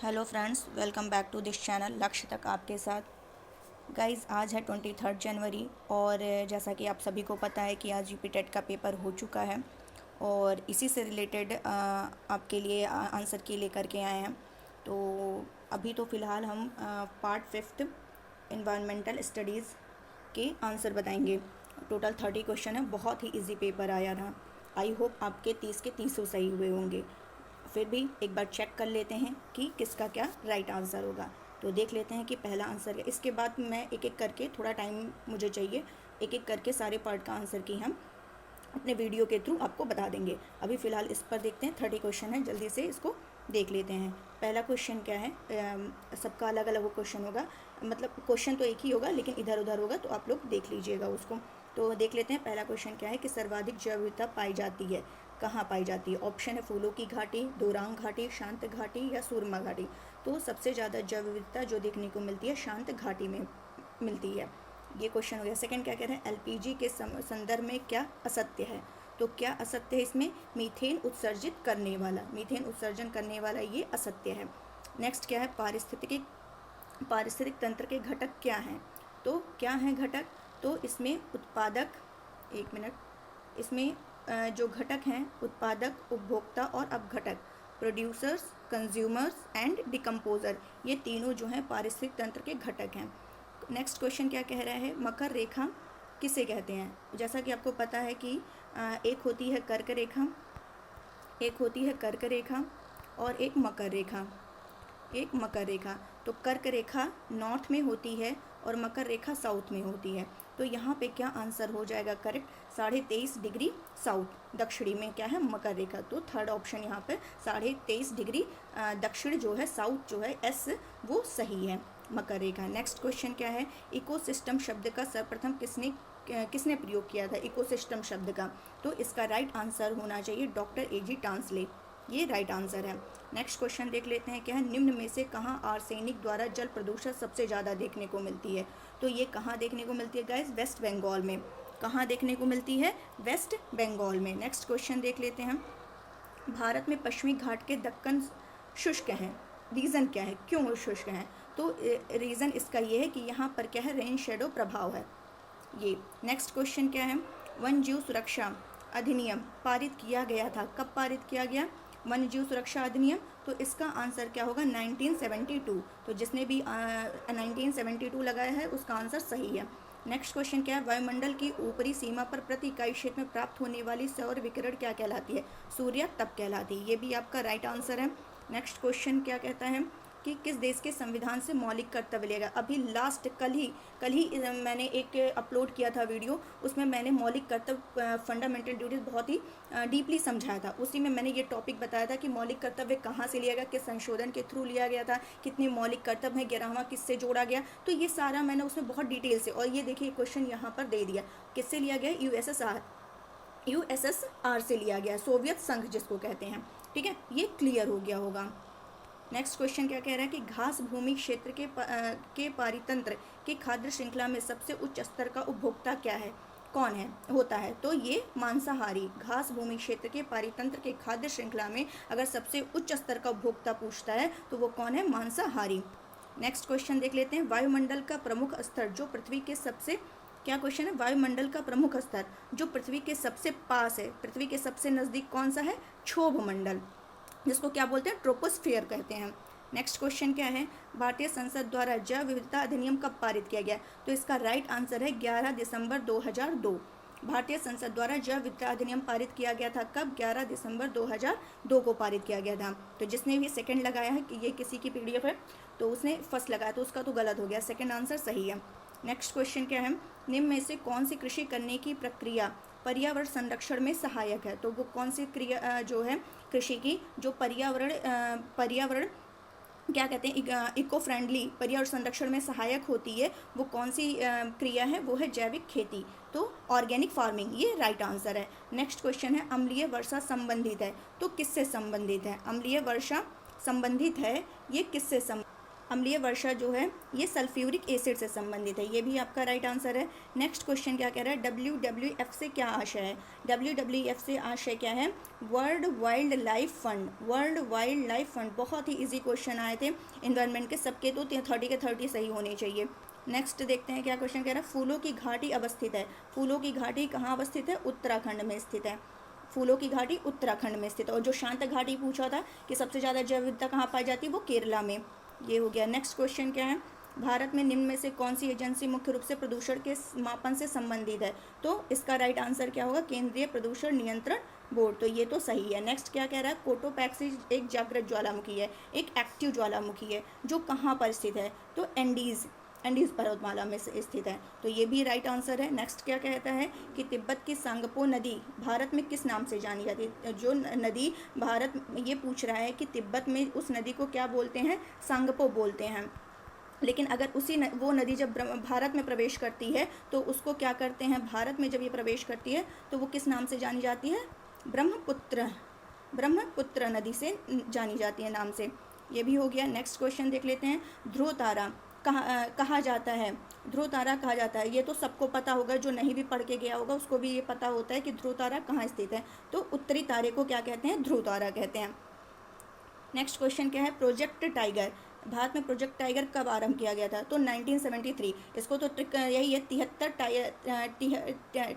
Hello friends, welcome back to this channel लक्ष्य तक आपके साथ। गाइज़, आज है 23 जनवरी और जैसा कि आप सभी को पता है कि आज यूपी टेट का पेपर हो चुका है और इसी से रिलेटेड आपके लिए आंसर की लेकर के आए हैं। तो अभी तो फ़िलहाल हम पार्ट 5 इन्वायरमेंटल स्टडीज़ के आंसर बताएंगे। टोटल 30 क्वेश्चन है, बहुत ही इजी पेपर आया था। आई होप आपके 30 के 30 सही हुए होंगे। फिर भी एक बार चेक कर लेते हैं कि किसका क्या राइट आंसर होगा। तो देख लेते हैं कि पहला आंसर है। इसके बाद मैं एक एक करके, थोड़ा टाइम मुझे चाहिए, एक एक करके सारे पार्ट का आंसर की हम अपने वीडियो के थ्रू आपको बता देंगे। अभी फ़िलहाल इस पर देखते हैं। 30 क्वेश्चन है, जल्दी से इसको देख लेते हैं। पहला क्वेश्चन क्या है, सबका अलग अलग क्वेश्चन होगा, मतलब क्वेश्चन तो एक ही होगा लेकिन इधर उधर होगा, तो आप लोग देख लीजिएगा उसको। तो देख लेते हैं। पहला क्वेश्चन क्या है कि सर्वाधिक जैव विविधता पाई जाती है, कहाँ पाई जाती है। ऑप्शन है फूलों की घाटी, दोरांग घाटी, शांत घाटी या सुरमा घाटी। तो सबसे ज़्यादा जैव विविधता जो देखने को मिलती है शांत घाटी में मिलती है। ये क्वेश्चन हो गया। सेकंड क्या कह रहे हैं, एलपीजी के संदर्भ में क्या असत्य है। तो क्या असत्य है इसमें, मीथेन उत्सर्जित करने वाला, मीथेन उत्सर्जन करने वाला ये असत्य है। नेक्स्ट क्या है, पारिस्थितिक तंत्र के घटक क्या हैं। तो क्या हैं घटक, तो इसमें उत्पादक, एक मिनट, इसमें जो घटक हैं उत्पादक, उपभोक्ता और अपघटक, प्रोड्यूसर्स, कंज्यूमर्स एंड डिकम्पोजर, ये तीनों जो हैं पारिस्थितिक तंत्र के घटक हैं। नेक्स्ट क्वेश्चन क्या कह रहा है, मकर रेखा किसे कहते हैं। जैसा कि आपको पता है कि एक होती है कर्क रेखा, एक होती है कर्क रेखा और एक मकर रेखा, एक मकर रेखा। तो कर्क रेखा नॉर्थ में होती है और मकर रेखा साउथ में होती है। तो यहाँ पे क्या आंसर हो जाएगा करेक्ट, 23.5 डिग्री साउथ, दक्षिणी में क्या है मकर रेखा। तो थर्ड ऑप्शन यहाँ पे 23.5 डिग्री दक्षिण जो है, साउथ जो है, एस वो सही है, मकर रेखा। नेक्स्ट क्वेश्चन क्या है, इकोसिस्टम शब्द का सर्वप्रथम किसने प्रयोग किया था, इकोसिस्टम शब्द का। तो इसका राइट आंसर होना चाहिए डॉक्टर एजी टांसले, ये राइट आंसर है। नेक्स्ट क्वेश्चन देख लेते हैं। क्या है, निम्न में से कहाँ आर्सेनिक द्वारा जल प्रदूषण सबसे ज़्यादा देखने को मिलती है। तो ये कहाँ देखने को मिलती है गाइस, वेस्ट बंगाल में। कहाँ देखने को मिलती है, वेस्ट बंगाल में। नेक्स्ट क्वेश्चन देख लेते हैं। भारत में पश्चिमी घाट के दक्कन शुष्क हैं, रीज़न क्या है, क्यों शुष्क हैं। तो रीज़न इसका ये है कि यहाँ पर क्या है, रेन शेडो प्रभाव है ये। नेक्स्ट क्वेश्चन क्या है, वन जीव सुरक्षा अधिनियम पारित किया गया था, कब पारित किया गया, वन्य जीव सुरक्षा अधिनियम। तो इसका आंसर क्या होगा, 1972। तो जिसने भी 1972 लगाया है उसका आंसर सही है। नेक्स्ट क्वेश्चन क्या है, वायुमंडल की ऊपरी सीमा पर प्रति इकाई क्षेत्र में प्राप्त होने वाली सौर विकिरण क्या कहलाती है, सूर्य तप कहलाती है। ये भी आपका राइट आंसर है। नेक्स्ट क्वेश्चन क्या कहता है कि किस देश के संविधान से मौलिक कर्तव्य लेगा। अभी लास्ट कल ही मैंने एक अपलोड किया था वीडियो, उसमें मैंने मौलिक कर्तव्य, फंडामेंटल ड्यूटीज बहुत ही डीपली समझाया था। उसी में मैंने ये टॉपिक बताया था कि मौलिक कर्तव्य कहाँ से लिया गया, किस संशोधन के थ्रू लिया गया था, कितने मौलिक कर्तव्य हैं, 11वां किससे जोड़ा गया। तो ये सारा मैंने उसमें बहुत डिटेल से, और ये देखिए क्वेश्चन यहाँ पर दे दिया, किससे लिया गया, यूएसएसआर से लिया गया, सोवियत संघ जिसको कहते हैं। ठीक है, ये क्लियर हो गया होगा। नेक्स्ट क्वेश्चन क्या कह रहा है कि घास भूमि क्षेत्र के पारितंत्र के खाद्य श्रृंखला में सबसे उच्च स्तर का उपभोक्ता क्या है, कौन है, होता है। तो ये मांसाहारी, घास भूमि क्षेत्र के पारितंत्र के खाद्य श्रृंखला में अगर सबसे उच्च स्तर का उपभोक्ता पूछता है तो वो कौन है, मांसाहारी। नेक्स्ट क्वेश्चन देख लेते हैं। वायुमंडल का प्रमुख स्तर जो पृथ्वी के सबसे, क्या क्वेश्चन है, वायुमंडल का प्रमुख स्तर जो पृथ्वी के सबसे पास है, पृथ्वी के सबसे नज़दीक कौन सा है, क्षोभ मंडल, जिसको क्या बोलते हैं, ट्रोपोस्फियर कहते हैं। नेक्स्ट क्वेश्चन क्या है, भारतीय संसद द्वारा जैव विविधता अधिनियम कब पारित किया गया। तो इसका राइट आंसर है 11 दिसंबर 2002। भारतीय संसद द्वारा जैव विविधता अधिनियम पारित किया गया था कब, 11 दिसंबर 2002 को पारित किया गया था। तो जिसने भी सेकंड लगाया है कि ये किसी की पीडीएफ है तो उसने फर्स्ट लगाया, तो उसका तो गलत हो गया, सेकंड आंसर सही है। नेक्स्ट क्वेश्चन क्या है, निम्न में से कौन सी कृषि करने की प्रक्रिया पर्यावरण संरक्षण में सहायक है। तो वो कौन सी क्रिया जो है कृषि की, जो पर्यावरण क्या कहते हैं, इको फ्रेंडली, पर्यावरण संरक्षण में सहायक होती है, वो कौन सी क्रिया है, वो है जैविक खेती, तो ऑर्गेनिक फार्मिंग, ये राइट आंसर है। नेक्स्ट क्वेश्चन है, अम्लीय वर्षा संबंधित है, तो किससे संबंधित है, अम्लीय वर्षा संबंधित है, ये किससे अम्लीय वर्षा जो है ये सल्फ्यूरिक एसिड से संबंधित है, ये भी आपका राइट आंसर है। नेक्स्ट क्वेश्चन क्या कह रहा है, WWF से क्या आशय है? WWF से आशय क्या है? World wild life fund, world wild life fund. बहुत ही इजी क्वेश्चन आए थे इन्वायरमेंट के, सबके तो 30 के 30 सही होने चाहिए। नेक्स्ट देखते हैं क्या क्वेश्चन कह रहा है, फूलों की घाटी अवस्थित है। फूलों की घाटी कहाँ अवस्थित है? उत्तराखंड में स्थित है। फूलों की घाटी उत्तराखंड में स्थित है। और जो शांत घाटी पूछा था कि सबसे ज़्यादा जैव विविधता कहाँ पाई जाती है, वो केरला में। ये हो गया। नेक्स्ट क्वेश्चन क्या है, भारत में निम्न में से कौन सी एजेंसी मुख्य रूप से प्रदूषण के मापन से संबंधित है? तो इसका राइट आंसर क्या होगा? केंद्रीय प्रदूषण नियंत्रण बोर्ड। तो ये तो सही है। नेक्स्ट क्या कह रहा है, कोटोपैक्सी एक जागृत ज्वालामुखी है, एक एक्टिव ज्वालामुखी है, जो कहाँ पर स्थित है? तो एंडीज पर्वतमाला में स्थित है। तो ये भी राइट आंसर है। नेक्स्ट क्या कहता है कि तिब्बत की सांगपो नदी भारत में किस नाम से जानी जाती है? जो नदी भारत, ये पूछ रहा है कि तिब्बत में उस नदी को क्या बोलते हैं? सांगपो बोलते हैं। लेकिन अगर वो नदी जब भारत में प्रवेश करती है तो उसको क्या करते हैं? भारत में जब ये प्रवेश करती है तो वो किस नाम से जानी जाती है? ब्रह्मपुत्र नदी से जानी जाती है, नाम से। ये भी हो गया। नेक्स्ट क्वेश्चन देख लेते हैं, ध्रुव तारा कहा जाता है? ध्रुव तारा कहा जाता है, ये तो सबको पता होगा, जो नहीं भी पढ़ के गया होगा उसको भी ये पता होता है कि ध्रुव तारा कहाँ स्थित है। तो उत्तरी तारे को क्या कहते हैं? ध्रुव तारा कहते हैं। नेक्स्ट क्वेश्चन क्या है, प्रोजेक्ट टाइगर, भारत में प्रोजेक्ट टाइगर कब आरंभ किया गया था? तो 1973। इसको तो ट्रिक यही है, 73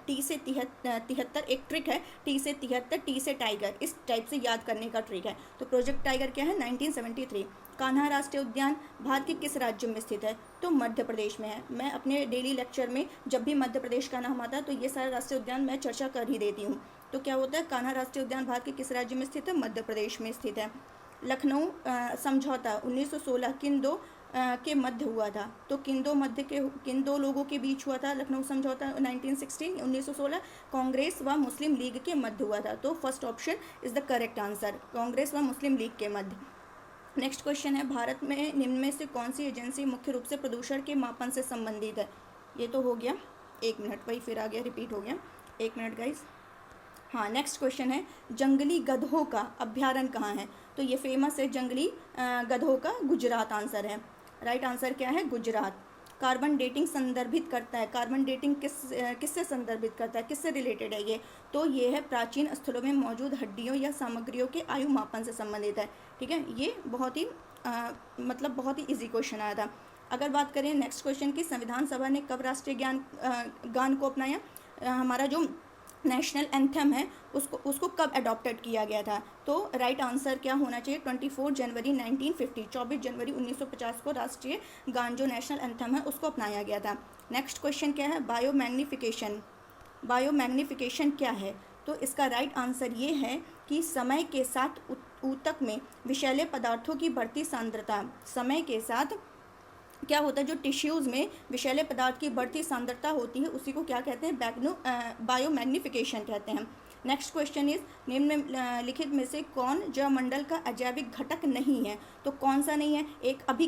टी से 73 एक ट्रिक है, टी से 73 टी से टाइगर, इस टाइप से याद करने का ट्रिक है। तो प्रोजेक्ट टाइगर क्या है? 1973। कान्हा राष्ट्रीय उद्यान भारत के किस राज्य में स्थित है? तो मध्य प्रदेश में है। मैं अपने डेली लेक्चर में जब भी मध्य प्रदेश का नाम आता है तो ये सारे राष्ट्रीय उद्यान मैं चर्चा कर ही देती हूँ। तो क्या होता है, कान्हा राष्ट्रीय उद्यान भारत के किस राज्य में स्थित है? मध्य प्रदेश में स्थित है। लखनऊ समझौता 1916 किन दो के मध्य हुआ था? तो किन दो लोगों के बीच हुआ था लखनऊ समझौता? 1916 कांग्रेस व मुस्लिम लीग के मध्य हुआ था। तो first option is the correct answer, Congress व मुस्लिम लीग के मध्य। नेक्स्ट क्वेश्चन है, भारत में निम्न में से कौन सी एजेंसी मुख्य रूप से प्रदूषण के मापन से संबंधित है? ये तो हो गया, एक मिनट, वही फिर आ गया, रिपीट हो गया, एक मिनट गाइज। हाँ, नेक्स्ट क्वेश्चन है, जंगली गधों का अभ्यारण्य कहाँ है? तो ये फेमस है जंगली गधों का, गुजरात आंसर है। राइट आंसर क्या है? गुजरात। कार्बन डेटिंग संदर्भित करता है, कार्बन डेटिंग किससे संदर्भित करता है, किससे रिलेटेड है ये? तो ये है प्राचीन स्थलों में मौजूद हड्डियों या सामग्रियों के आयु मापन से संबंधित है। ठीक है, ये बहुत ही बहुत ही इजी क्वेश्चन आया था। अगर बात करें नेक्स्ट क्वेश्चन की, संविधान सभा ने कब राष्ट्रीय गान को अपनाया? हमारा जो नेशनल एंथम है उसको कब अडॉप्टेड किया गया था? तो राइट आंसर क्या होना चाहिए? 24 जनवरी 1950, 24 जनवरी 1950 को राष्ट्रीय गान जो नेशनल एंथम है उसको अपनाया गया था। नेक्स्ट क्वेश्चन क्या है, बायोमैग्निफिकेशन क्या है? तो इसका राइट आंसर ये है कि समय के साथ ऊतक में विषैले पदार्थों की बढ़ती सांद्रता, समय के साथ क्या होता है, जो टिश्यूज़ में विषैले पदार्थ की बढ़ती सांद्रता होती है उसी को क्या कहते हैं? बायोमैग्निफिकेशन कहते हैं। नेक्स्ट क्वेश्चन इज, निम्नलिखित में से कौन जैवमंडल का अजैविक घटक नहीं है? तो कौन सा नहीं है? एक अभी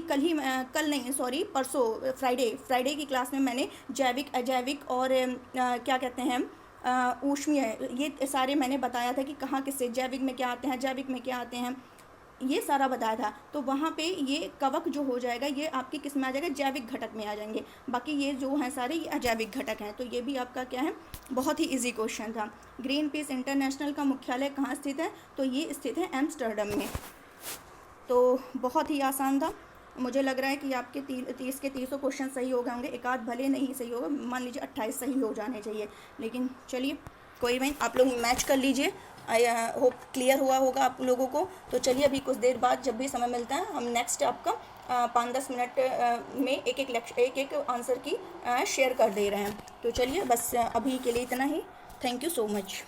परसों फ्राइडे की क्लास में मैंने जैविक, अजैविक और क्या कहते हैं ऊष्मीय, ये सारे मैंने बताया था कि कहाँ किससे, जैविक में क्या आते हैं, अजैविक में क्या आते हैं, ये सारा बताया था। तो वहाँ पे ये कवक जो हो जाएगा ये आपकी किस में आ जाएगा? जैविक घटक में आ जाएंगे। बाकी ये जो हैं सारे ये अजैविक घटक हैं। तो ये भी आपका क्या है? बहुत ही इजी क्वेश्चन था। ग्रीन पीस इंटरनेशनल का मुख्यालय कहाँ स्थित है? तो ये स्थित है एम्स्टर्डम में। तो बहुत ही आसान था। मुझे लग रहा है कि आपके 30 के 30 क्वेश्चन सही हो गए होंगे, एक आध भले नहीं सही होगा, मान लीजिए 28 सही हो जाने चाहिए। लेकिन चलिए कोई नहीं, आप लोग मैच कर लीजिए। आई होप क्लियर हुआ होगा आप लोगों को। तो चलिए अभी कुछ देर बाद जब भी समय मिलता है हम नेक्स्ट आपका 5-10 मिनट में एक आंसर की शेयर कर दे रहे हैं। तो चलिए बस अभी के लिए इतना ही। Thank you so much.